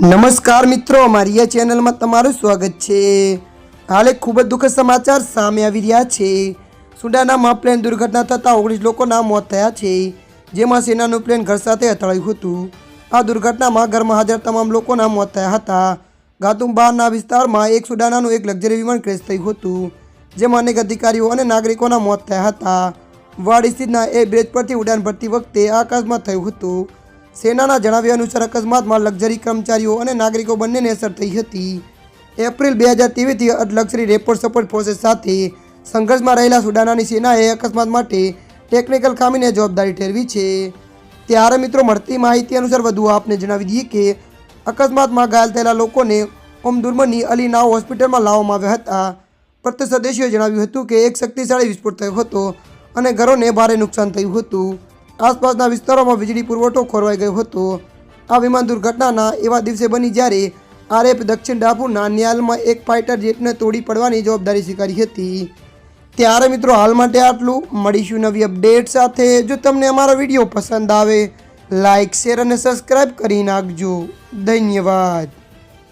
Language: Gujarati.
નમસ્કાર મિત્રો, અમારી આ ચેનલમાં તમારું સ્વાગત છે। હાલ એક ખૂબ જ દુઃખદ સમાચાર સામે આવી રહ્યા છે। સુડાનામાં પ્લેન દુર્ઘટના થતાં 19 લોકોના મોત થયા છે, જેમાં સેનાનું પ્લેન ઘર સાથે અથડાયું હતું। આ દુર્ઘટનામાં ઘરમાં હાજર તમામ લોકોના મોત થયા હતા। ગાતુમ્બાના વિસ્તારમાં એક સુડાનાનું એક લક્ઝરી વિમાન ક્રેશ થયું હતું, જેમાં અનેક અધિકારીઓ અને નાગરિકોના મોત થયા હતા। વાડી સ્થિતના એ બ્રિજ પરથી ઉડાન ભરતી વખતે આ અકસ્માત થયું હતું। સેનાના જણાવ્યા અનુસાર અકસ્માતમાં લક્ઝરી કર્મચારીઓ અને નાગરિકો બંનેને અસર થઈ હતી। એપ્રિલ 2023થી લક્ઝરી રેપોર્ટ સપોર્ટ પ્રોસેસ સાથે સંઘર્ષમાં રહેલા સુડાનાની સેનાએ અકસ્માત માટે ટેકનિકલ ખામીને જવાબદારી ઠેરવી છે। ત્યારે મિત્રો, મળતી માહિતી અનુસાર વધુ આપને જણાવી દઈએ કે અકસ્માતમાં ઘાયલ થયેલા લોકોને ઓમદુર્મની અલી નાવ હોસ્પિટલમાં લાવવામાં આવ્યા હતા। પ્રત્યક્ષદર્શીઓએ જણાવ્યું હતું કે એક શક્તિશાળી વિસ્ફોટ થયો હતો અને ઘરોને ભારે નુકસાન થયું હતું। આસપાસના વિસ્તારોમાં વીજળી પુરવઠો ખોરવાઈ ગયો હતો। આ વિમાન દુર્ઘટનાના એવા દિવસે બની જ્યારે આરએફ દક્ષિણ ડાફુરના ન્યાલમાં એક ફાઇટર જેટને તોડી પડવાની જવાબદારી સ્વીકારી હતી। ત્યારે મિત્રો, હાલ માટે આટલું। મળીશું નવી અપડેટ સાથે। જો તમને અમારો વિડીયો પસંદ આવે, લાઇક, શેર અને સબસ્ક્રાઈબ કરી નાખજો। ધન્યવાદ।